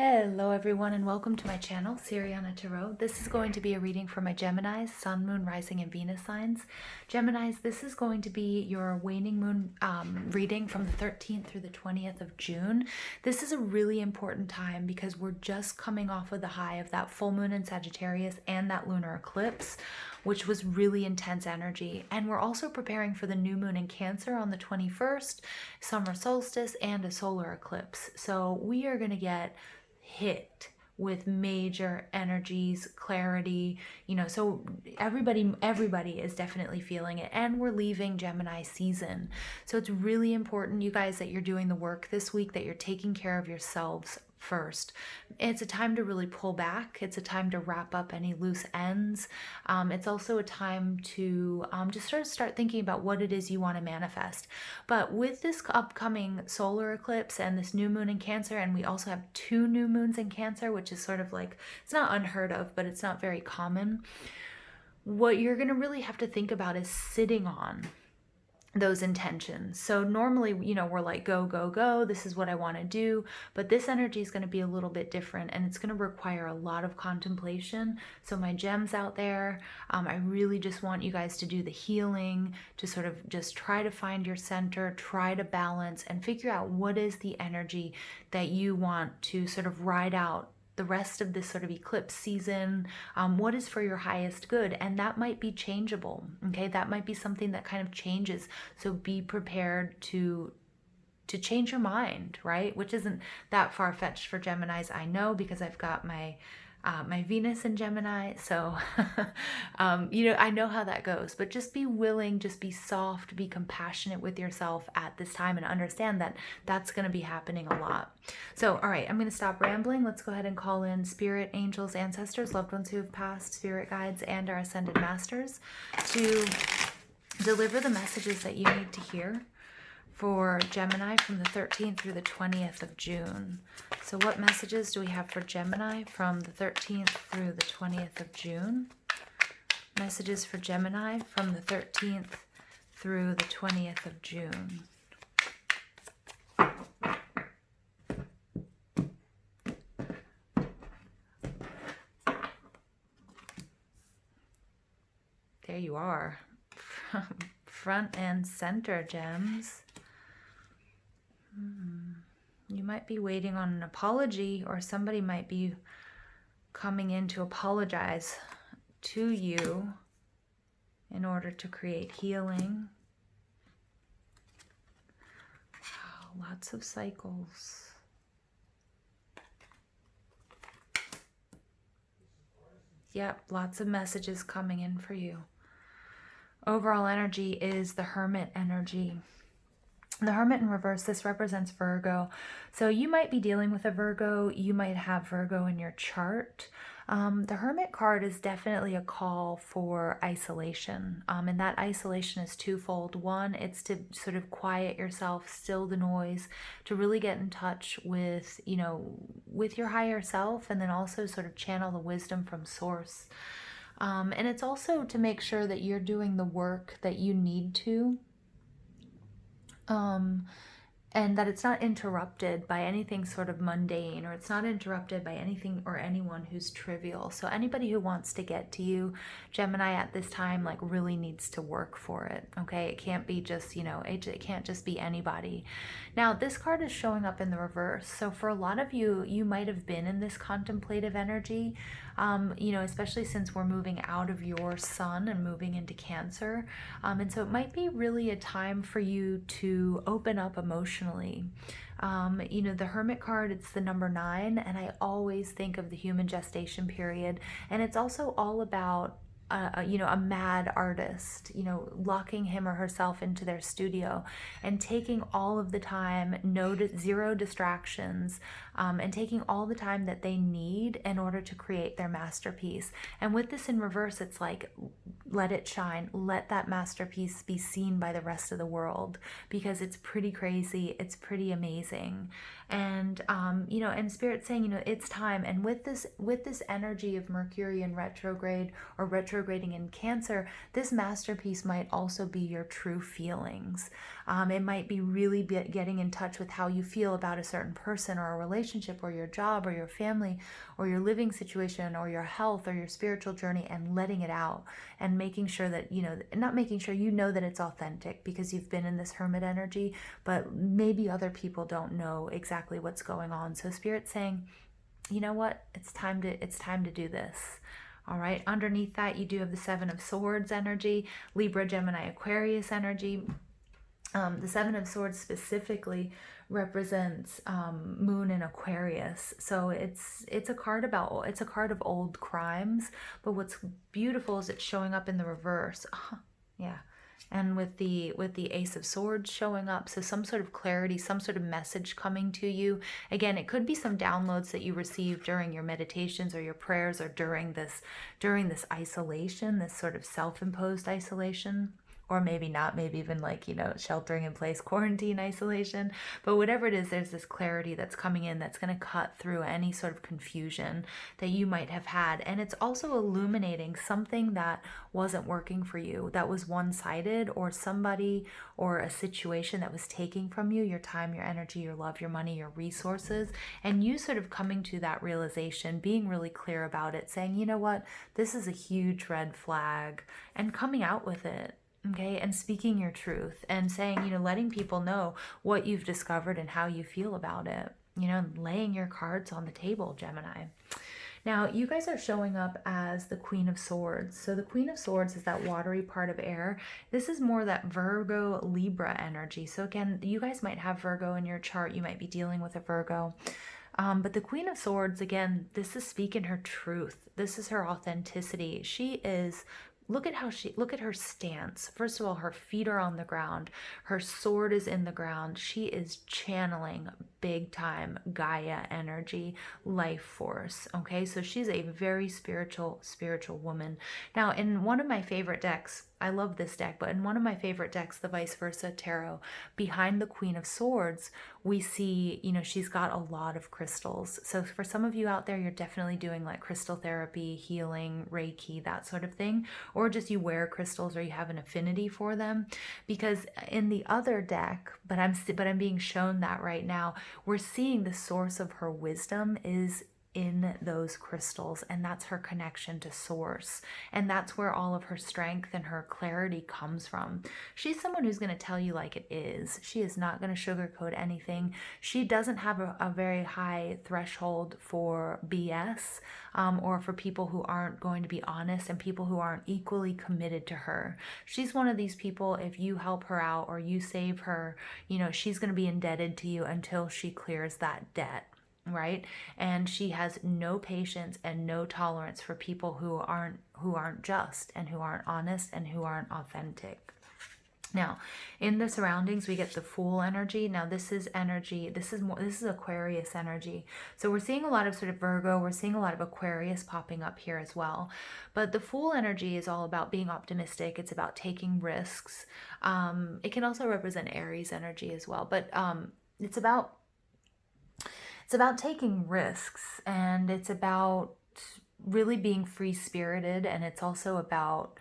Hello everyone and welcome to my channel, Siriana Tarot. This is going to be a reading for my Geminis, Sun, Moon, Rising, and Venus signs. Geminis, this is going to be your waning moon reading from the 13th through the 20th of June. This is a really important time because we're just coming off of the high of that full moon in Sagittarius and that lunar eclipse, which was really intense energy. And we're also preparing for the new moon in Cancer on the 21st, summer solstice, and a solar eclipse. So we are going to get hit with major energies, clarity, so everybody is definitely feeling it, and we're leaving Gemini season. So it's really important, you guys, that you're doing the work this week, that you're taking care of yourselves first. It's a time to really pull back. It's a time to wrap up any loose ends. It's also a time to just start thinking about what it is you want to manifest. But with this upcoming solar eclipse and this new moon in Cancer, and we also have 2 new moons in Cancer, which is sort of like, it's not unheard of, but it's not very common. What you're going to really have to think about is sitting on those intentions. So normally, we're like, go, go, go. This is what I want to do. But this energy is going to be a little bit different, and it's going to require a lot of contemplation. So my gems out there, I really just want you guys to do the healing, to sort of just try to find your center, try to balance and figure out what is the energy that you want to sort of ride out the rest of this sort of eclipse season. What is for your highest good? And that might be changeable. Okay, that might be something that kind of changes. So be prepared to change your mind, right? Which isn't that far-fetched for Geminis, I know, because I've got my Venus in Gemini, so I know how that goes. But just be willing, just be soft, be compassionate with yourself at this time, and understand that that's going to be happening a lot. So, all right, I'm going to stop rambling. Let's go ahead and call in spirit, angels, ancestors, loved ones who have passed, spirit guides, and our ascended masters to deliver the messages that you need to hear for Gemini from the 13th through the 20th of June. So what messages do we have for Gemini from the 13th through the 20th of June? Messages for Gemini from the 13th through the 20th of June. There you are. Front and center, gems. You might be waiting on an apology, or somebody might be coming in to apologize to you in order to create healing. Wow, lots of cycles. Yep, lots of messages coming in for you. Overall energy is the Hermit energy. The Hermit in reverse, this represents Virgo. So you might be dealing with a Virgo. You might have Virgo in your chart. The Hermit card is definitely a call for isolation. And that isolation is twofold. One, it's to sort of quiet yourself, still the noise, to really get in touch with, with your higher self, and then also sort of channel the wisdom from source. And it's also to make sure that you're doing the work that you need to. And that it's not interrupted by anything sort of mundane, or it's not interrupted by anything or anyone who's trivial. So anybody who wants to get to you, Gemini, at this time, like, really needs to work for it. Okay, it can't be just, it can't just be anybody. Now, this card is showing up in the reverse. So for a lot of you, you might have been in this contemplative energy, especially since we're moving out of your sun and moving into Cancer. And so it might be really a time for you to open up emotionally. The Hermit card, it's the number 9, and I always think of the human gestation period. And it's also all about a mad artist, locking him or herself into their studio and taking all of the time, zero distractions, and taking all the time that they need in order to create their masterpiece. And with this in reverse, it's like, let it shine, let that masterpiece be seen by the rest of the world, because it's pretty crazy, it's pretty amazing. And and Spirit's saying, it's time. And with this energy of Mercury in retrograde, or retrograding in Cancer, this masterpiece might also be your true feelings. It might be really getting in touch with how you feel about a certain person or a relationship or your job or your family or your living situation or your health or your spiritual journey, and letting it out and making sure that, not making sure that it's authentic because you've been in this hermit energy, but maybe other people don't know exactly what's going on. So Spirit's saying, you know what? It's time to do this. All right. Underneath that, you do have the Seven of Swords energy, Libra, Gemini, Aquarius energy. The Seven of Swords specifically represents Moon in Aquarius. So it's a card of old crimes, but what's beautiful is it's showing up in the reverse. Yeah. And with the Ace of Swords showing up, so some sort of clarity, some sort of message coming to you. Again, it could be some downloads that you received during your meditations or your prayers, or during this isolation, this sort of self-imposed isolation. Or maybe not, maybe even like, sheltering in place, quarantine, isolation. But whatever it is, there's this clarity that's coming in that's going to cut through any sort of confusion that you might have had. And it's also illuminating something that wasn't working for you, that was one-sided, or somebody or a situation that was taking from you your time, your energy, your love, your money, your resources. And you sort of coming to that realization, being really clear about it, saying, you know what, this is a huge red flag, and coming out with it. Okay, and speaking your truth and saying, letting people know what you've discovered and how you feel about it, laying your cards on the table, Gemini. Now, you guys are showing up as the Queen of Swords. So the Queen of Swords is that watery part of air. This is more that Virgo, Libra energy. So again, you guys might have Virgo in your chart. You might be dealing with a Virgo. But the Queen of Swords, again, this is speaking her truth. This is her authenticity. She is... Look at her stance. First of all, her feet are on the ground. Her sword is in the ground. She is channeling big time Gaia energy, life force. Okay, so she's a very spiritual woman. Now, in one of my favorite decks, I love this deck, but in one of my favorite decks, the Vice Versa Tarot, behind the Queen of Swords, we see, she's got a lot of crystals. So for some of you out there, you're definitely doing like crystal therapy, healing, Reiki, that sort of thing, or just you wear crystals or you have an affinity for them. Because in the other deck, but I'm being shown that right now, we're seeing the source of her wisdom is in those crystals, and that's her connection to source, and that's where all of her strength and her clarity comes from. She's someone who's going to tell you like it is. She is not going to sugarcoat anything. She doesn't have a very high threshold for BS, or for people who aren't going to be honest and people who aren't equally committed to her. She's one of these people, if you help her out or you save her, she's going to be indebted to you until she clears that debt. Right? And she has no patience and no tolerance for people who aren't just and who aren't honest and who aren't authentic. Now, in the surroundings, we get the Fool energy. Now, this is energy. This is Aquarius energy. So we're seeing a lot of sort of Virgo. We're seeing a lot of Aquarius popping up here as well. But the Fool energy is all about being optimistic. It's about taking risks. It can also represent Aries energy as well. But it's about taking risks, and it's about really being free-spirited, and it's also about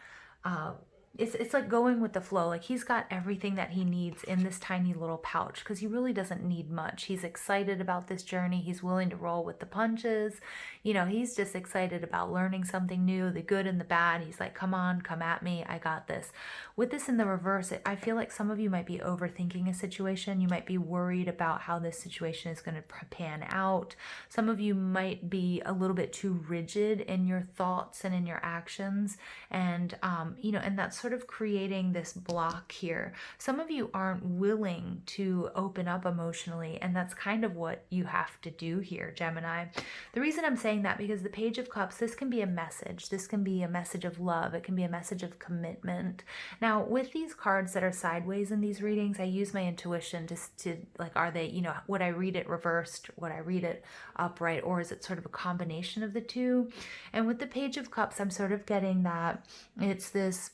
it's like going with the flow. Like, he's got everything that he needs in this tiny little pouch because he really doesn't need much. He's excited about this journey. He's willing to roll with the punches. He's just excited about learning something new, the good and the bad. He's like, come on, come at me. I got this. With this in the reverse, I feel like some of you might be overthinking a situation. You might be worried about how this situation is going to pan out. Some of you might be a little bit too rigid in your thoughts and in your actions. And, and that's sort of creating this block here. Some of you aren't willing to open up emotionally, and that's kind of what you have to do here, Gemini. The reason I'm saying that, because the Page of Cups, this can be a message. This can be a message of love. It can be a message of commitment. Now, with these cards that are sideways in these readings, I use my intuition just to, like, are they, would I read it reversed? Would I read it upright? Or is it sort of a combination of the two? And with the Page of Cups, I'm sort of getting that it's this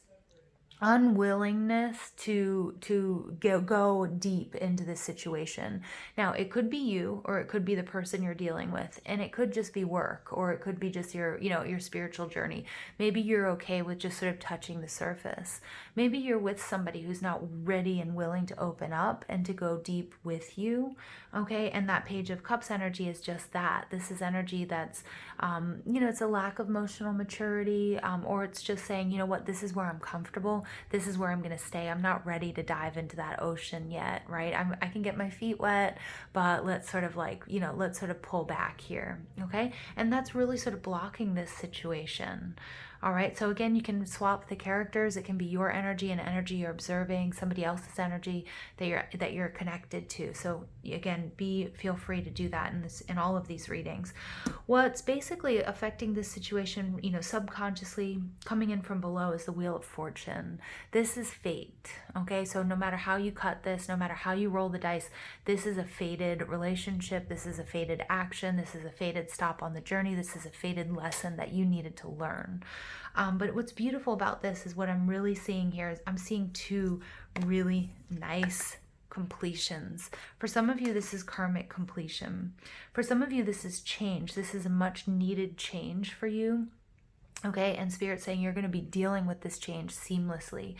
unwillingness to go deep into this situation. Now, it could be you, or it could be the person you're dealing with, and it could just be work, or it could be just your, your spiritual journey. Maybe you're okay with just sort of touching the surface. Maybe you're with somebody who's not ready and willing to open up and to go deep with you. Okay, and that Page of Cups energy is just that. This is energy that's it's a lack of emotional maturity, or it's just saying, you know what, this is where I'm comfortable. This is where I'm going to stay. I'm not ready to dive into that ocean yet, right? I can get my feet wet, but let's sort of let's sort of pull back here, okay? And that's really sort of blocking this situation. All right, so again, you can swap the characters. It can be your energy and energy you're observing, somebody else's energy that you're connected to. So again, feel free to do that in all of these readings. What's basically affecting this situation, subconsciously coming in from below, is the Wheel of Fortune. This is fate, okay? So no matter how you cut this, no matter how you roll the dice, this is a fated relationship. This is a fated action. This is a fated stop on the journey. This is a fated lesson that you needed to learn. But what's beautiful about this is what I'm really seeing here is I'm seeing two really nice completions. For some of you, this is karmic completion. For some of you, this is change. This is a much needed change for you. Okay, and Spirit's saying you're going to be dealing with this change seamlessly.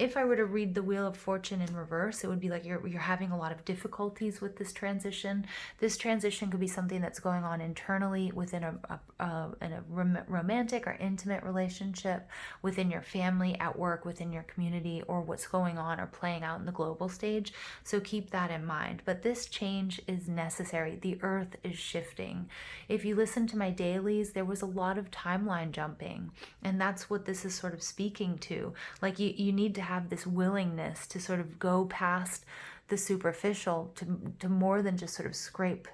If I were to read the Wheel of Fortune in reverse, it would be like you're having a lot of difficulties with this transition. This transition could be something that's going on internally within a romantic or intimate relationship, within your family, at work, within your community, or what's going on or playing out in the global stage. So keep that in mind. But this change is necessary. The earth is shifting. If you listen to my dailies, there was a lot of timeline jumping, and that's what this is sort of speaking to. Like you need to have this willingness to sort of go past the superficial to more than just sort of scrape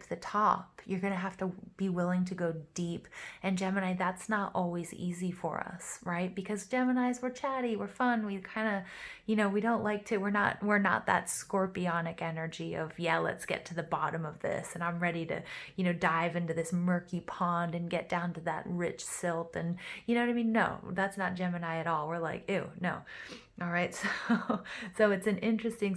the top. You're going to have to be willing to go deep. And Gemini, that's not always easy for us, right? Because Geminis, we're chatty, we're fun, we kind of, we don't like to, we're not that scorpionic energy of, yeah, let's get to the bottom of this, and I'm ready to, dive into this murky pond and get down to that rich silt, and you know what I mean? No, that's not Gemini at all. We're like, ew, no. All right, so it's an interesting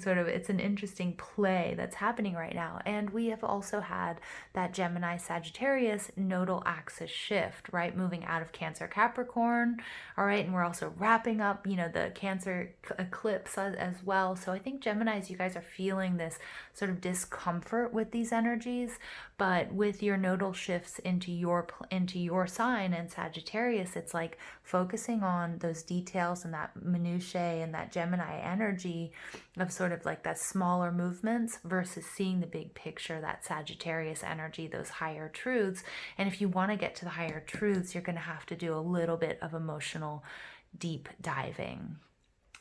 play that's happening right now. And we have also had that Gemini Sagittarius nodal axis shift, right? Moving out of Cancer Capricorn, all right? And we're also wrapping up, the Cancer eclipse as well. So I think Geminis, you guys are feeling this sort of discomfort with these energies, but with your nodal shifts into your sign and Sagittarius, it's like focusing on those details and that minutiae and that Gemini energy of sort of like that smaller movements versus seeing the big picture, that Sagittarius energy, those higher truths. And if you want to get to the higher truths, you're going to have to do a little bit of emotional deep diving.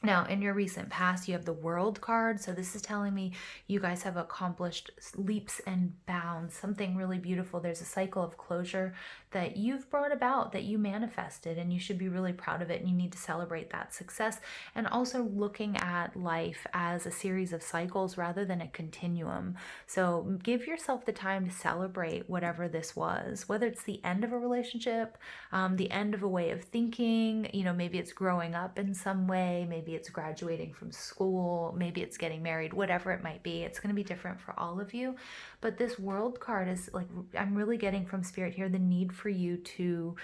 Now, in your recent past, you have the World card. So this is telling me you guys have accomplished leaps and bounds, something really beautiful. There's a cycle of closure that you've brought about, that you manifested, and you should be really proud of it, and you need to celebrate that success. And also looking at life as a series of cycles rather than a continuum. So give yourself the time to celebrate whatever this was, whether it's the end of a relationship, the end of a way of thinking, maybe it's growing up in some way, maybe it's graduating from school, maybe it's getting married, whatever it might be. It's going to be different for all of you. But this World card is like, I'm really getting from Spirit here the need for you to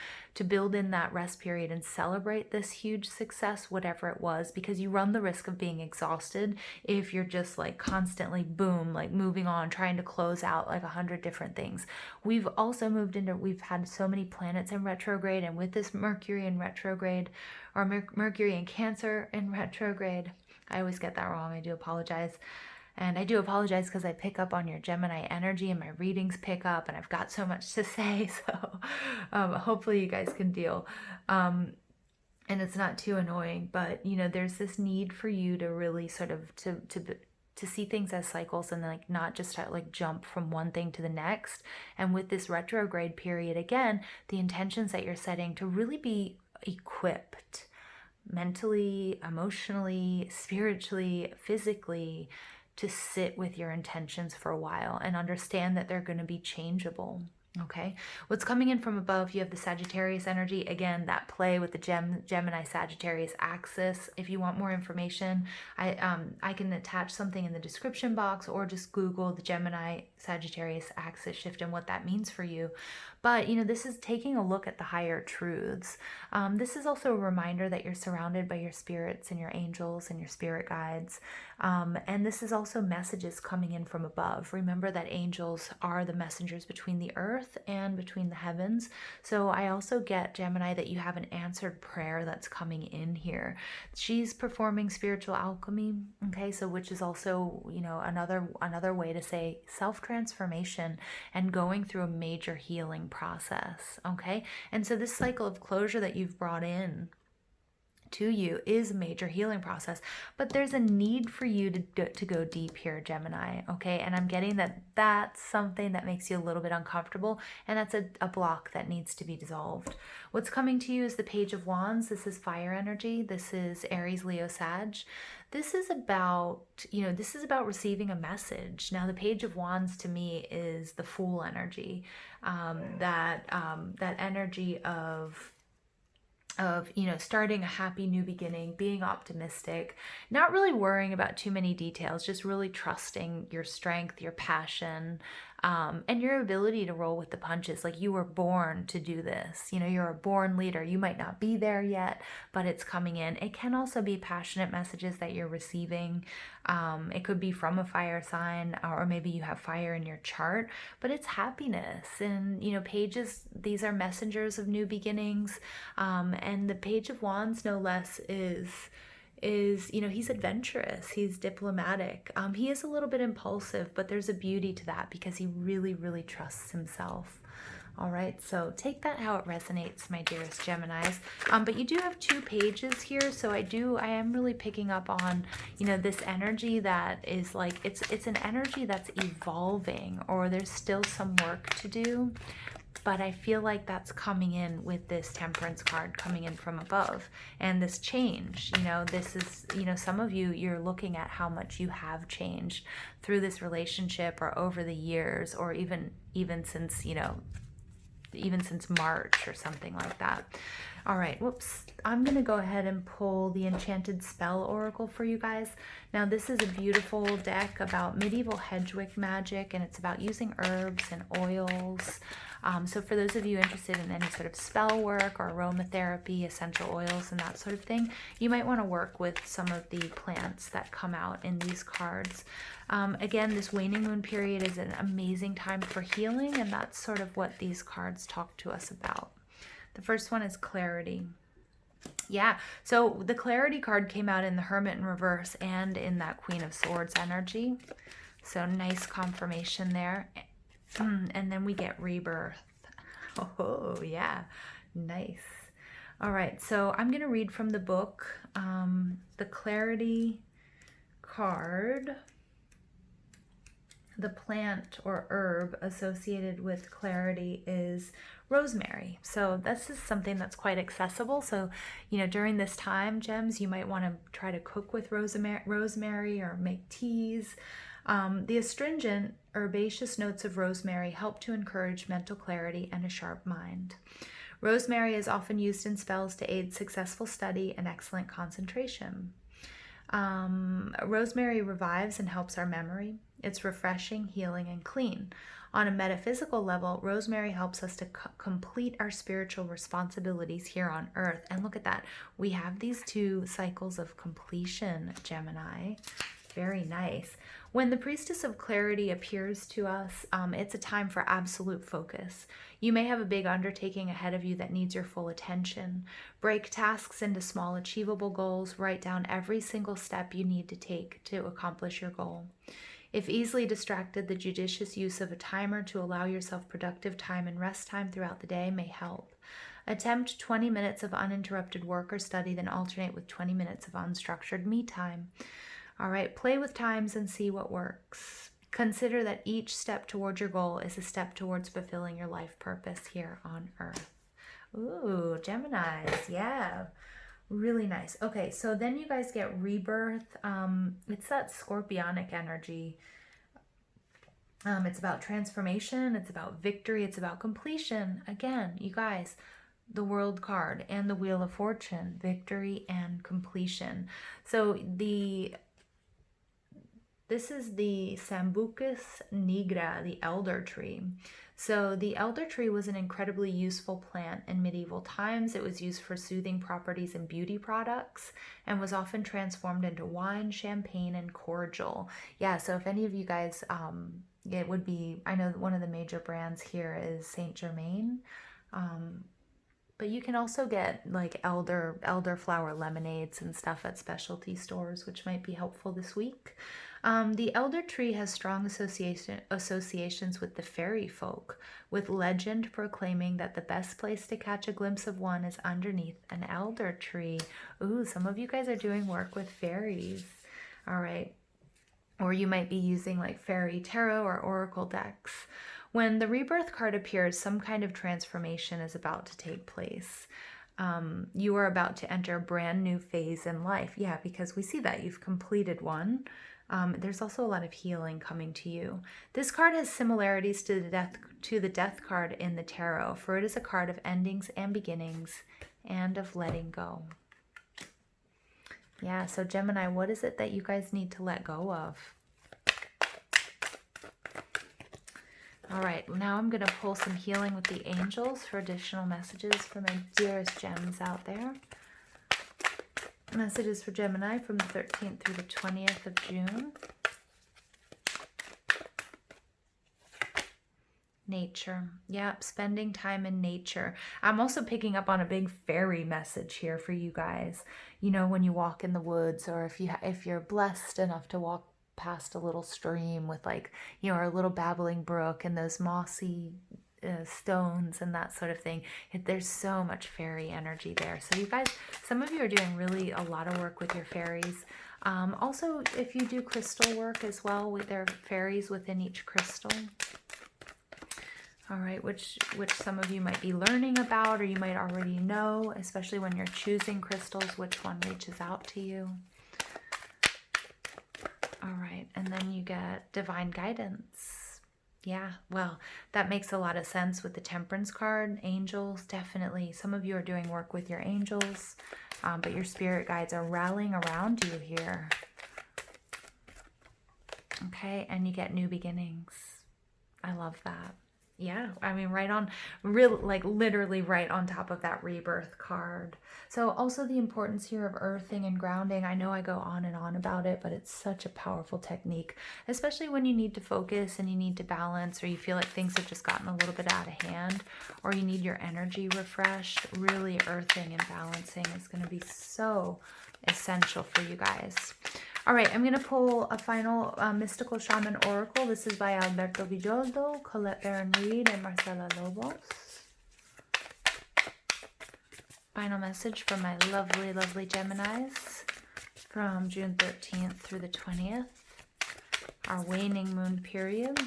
build in that rest period and celebrate this huge success, whatever it was, because you run the risk of being exhausted if you're just like constantly boom, like moving on, trying to close out like 100 different things. We've also we've had so many planets in retrograde, and with this Mercury in retrograde, or Mercury in Cancer in retrograde, I always get that wrong, I do apologize. And I do apologize because I pick up on your Gemini energy, and my readings pick up, and I've got so much to say. So hopefully you guys can deal. And it's not too annoying, but there's this need for you to really sort of to see things as cycles, and like not just like jump from one thing to the next. And with this retrograde period, again, the intentions that you're setting to really be equipped mentally, emotionally, spiritually, physically, to sit with your intentions for a while and understand that they're going to be changeable. Okay, what's coming in from above, you have the Sagittarius energy. Again, that play with the Gemini Sagittarius axis. If you want more information, I can attach something in the description box, or just Google the Gemini Sagittarius axis shift and what that means for you. But, you know, this is taking a look at the higher truths. This is also a reminder that you're surrounded by your spirits and your angels and your spirit guides. And this is also messages coming in from above. Remember that angels are the messengers between the earth and between the heavens. So I also get, Gemini, that you have an answered prayer that's coming in here. She's performing spiritual alchemy, okay? So which is also, you know, another way to say self-transformation and going through a major healing process, okay? And so this cycle of closure that you've brought in to you is a major healing process, but there's a need for you to go deep here, Gemini, okay? And I'm getting that that's something that makes you a little bit uncomfortable, and that's a block that needs to be dissolved. What's coming to you is the Page of Wands. This is fire energy. This is Aries, Leo, Sag. This is about, you know, this is about receiving a message. Now, the Page of Wands to me is the Fool energy, that energy of, you know, starting a happy new beginning, being optimistic, not really worrying about too many details, just really trusting your strength, your passion, and your ability to roll with the punches. Like, you were born to do this. You know, you're a born leader. You might not be there yet, but it's coming in. It can also be passionate messages that you're receiving. It could be from a fire sign, or maybe you have fire in your chart, but it's happiness. And, you know, pages, these are messengers of new beginnings. And the Page of Wands, no less, is, you know, he's adventurous, he's diplomatic, he is a little bit impulsive, but there's a beauty to that because he really, really trusts himself. All right, so take that how it resonates, my dearest Geminis. But you do have two pages here, so I am really picking up on, you know, this energy that is like, it's an energy that's evolving, or there's still some work to do. But I feel like that's coming in with this Temperance card coming in from above, and this change. You know, this is, you know, some of you, you're looking at how much you have changed through this relationship, or over the years, or even since, you know, even since March or something like that. All right, whoops. I'm going to go ahead and pull the Enchanted Spell Oracle for you guys. Now, this is a beautiful deck about medieval Hedgewick magic, and it's about using herbs and oils. So for those of you interested in any sort of spell work or aromatherapy, essential oils, and that sort of thing, you might want to work with some of the plants that come out in these cards. Again, this waning moon period is an amazing time for healing, and that's sort of what these cards talk to us about. The first one is clarity. Yeah, so the clarity card came out in the Hermit in reverse and in that Queen of Swords energy. So nice confirmation there. And then we get rebirth. Oh, yeah, nice. All right, so I'm going to read from the book. The clarity card, the plant or herb associated with clarity is rosemary. So this is something that's quite accessible. So, you know, during this time, Gems, you might want to try to cook with rosemary or make teas. The astringent, herbaceous notes of rosemary help to encourage mental clarity and a sharp mind. Rosemary is often used in spells to aid successful study and excellent concentration. Rosemary revives and helps our memory. It's refreshing, healing, and clean. On a metaphysical level, rosemary helps us to complete our spiritual responsibilities here on Earth. And look at that. We have these two cycles of completion, Gemini. Very nice. When the Priestess of Clarity appears to us, it's a time for absolute focus. You may have a big undertaking ahead of you that needs your full attention. Break tasks into small, achievable goals. Write down every single step you need to take to accomplish your goal. If easily distracted, the judicious use of a timer to allow yourself productive time and rest time throughout the day may help. Attempt 20 minutes of uninterrupted work or study, then alternate with 20 minutes of unstructured me time. All right, play with times and see what works. Consider that each step towards your goal is a step towards fulfilling your life purpose here on Earth. Ooh, Geminis, yeah. Really nice. Okay, so then you guys get rebirth. It's that scorpionic energy. It's about transformation. It's about victory. It's about completion. Again, you guys, the World card and the Wheel of Fortune, victory and completion. So this is the Sambucus nigra, the elder tree. So the elder tree was an incredibly useful plant in medieval times. It was used for soothing properties and beauty products and was often transformed into wine, champagne, and cordial. Yeah, so if any of you guys, it would be, I know one of the major brands here is Saint Germain. But you can also get like elderflower lemonades and stuff at specialty stores, which might be helpful this week. The elder tree has strong associations with the fairy folk, with legend proclaiming that the best place to catch a glimpse of one is underneath an elder tree. Ooh, some of you guys are doing work with fairies. All right. Or you might be using like fairy tarot or oracle decks. When the rebirth card appears, some kind of transformation is about to take place. You are about to enter a brand new phase in life. Yeah, because we see that you've completed one. There's also a lot of healing coming to you. This card has similarities to the death card in the tarot, for it is a card of endings and beginnings and of letting go. Yeah, so Gemini, what is it that you guys need to let go of? All right, now I'm going to pull some healing with the angels for additional messages for my dearest gems out there. Messages for Gemini from the 13th through the 20th of June. Nature. Yep, spending time in nature. I'm also picking up on a big fairy message here for you guys. You know, when you walk in the woods, or if you're blessed enough to walk past a little stream with like, you know, or a little babbling brook and those mossy stones and that sort of thing. There's so much fairy energy there. So you guys, some of you are doing really a lot of work with your fairies. Also, if you do crystal work as well, there are fairies within each crystal. All right, which some of you might be learning about, or you might already know, especially when you're choosing crystals, which one reaches out to you. All right, and then you get divine guidance. Yeah, well, that makes a lot of sense with the Temperance card. Angels, definitely. Some of you are doing work with your angels, but your spirit guides are rallying around you here. Okay, and you get new beginnings. I love that. Yeah, I mean, literally right on top of that rebirth card. So also the importance here of earthing and grounding. I know I go on and on about it, but it's such a powerful technique, especially when you need to focus and you need to balance, or you feel like things have just gotten a little bit out of hand, or you need your energy refreshed. Really earthing and balancing is going to be so essential for you guys. All right, I'm going to pull a final Mystical Shaman Oracle. This is by Alberto Villoldo, Colette Baron-Reed, and Marcela Lobos. Final message for my lovely, lovely Geminis from June 13th through the 20th. Our waning moon period.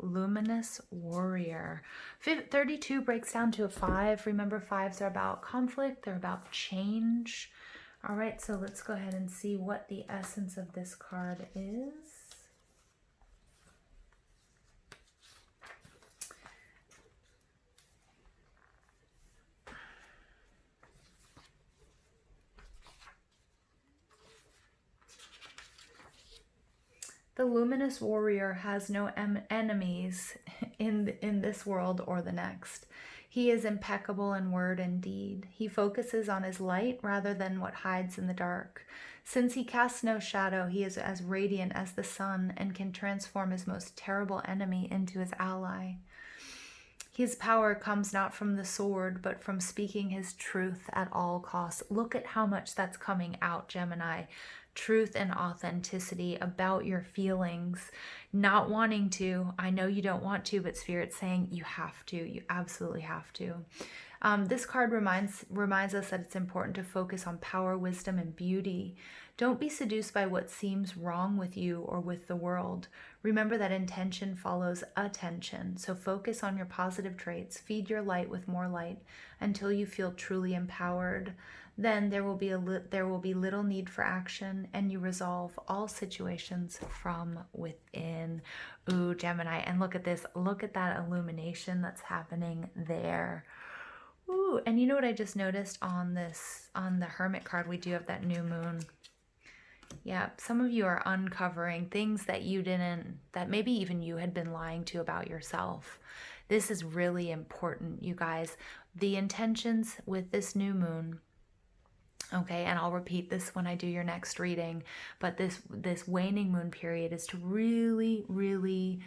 Luminous Warrior. 32 breaks down to a 5. Remember, 5s are about conflict. They're about change. All right, so let's go ahead and see what the essence of this card is. The Luminous Warrior has no enemies in this world or the next. He is impeccable in word and deed. He focuses on his light rather than what hides in the dark. Since he casts no shadow, he is as radiant as the sun and can transform his most terrible enemy into his ally. His power comes not from the sword, but from speaking his truth at all costs. Look at how much that's coming out, Gemini. Truth and authenticity about your feelings, not wanting to. I know you don't want to, but Spirit's saying you have to. You absolutely have to. This card reminds us that it's important to focus on power, wisdom, and beauty. Don't be seduced by what seems wrong with you or with the world. Remember that intention follows attention. So focus on your positive traits. Feed your light with more light until you feel truly empowered. then there will be little need for action, and you resolve all situations from within. Ooh, Gemini, and look at this. Look at that illumination that's happening there. Ooh, and you know what I just noticed on this, on the Hermit card, we do have that new moon. Yeah, some of you are uncovering things that you didn't, that maybe even you had been lying to about yourself. This is really important, you guys. The intentions with this new moon, okay, and I'll repeat this when I do your next reading, but this waning moon period is to really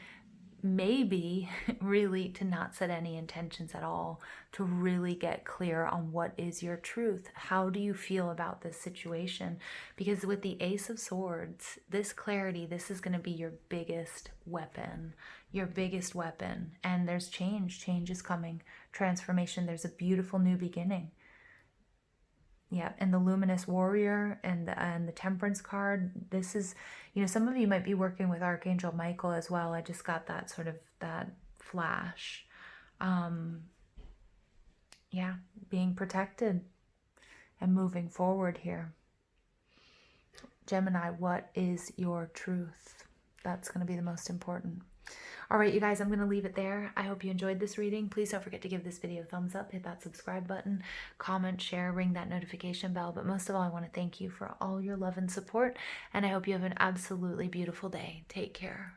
maybe really to not set any intentions at all, to really get clear on what is your truth. How do you feel about this situation? Because with the Ace of Swords, this clarity, this is going to be your biggest weapon, and there's change is coming, transformation. There's a beautiful new beginning. Yeah, and the Luminous Warrior and the Temperance card. This is, you know, some of you might be working with Archangel Michael as well. I just got that sort of that flash. Yeah, being protected and moving forward here. Gemini, what is your truth? That's going to be the most important. All right, you guys, I'm going to leave it there. I hope you enjoyed this reading. Please don't forget to give this video a thumbs up, hit that subscribe button, comment, share, ring that notification bell. But most of all, I want to thank you for all your love and support, and I hope you have an absolutely beautiful day. Take care.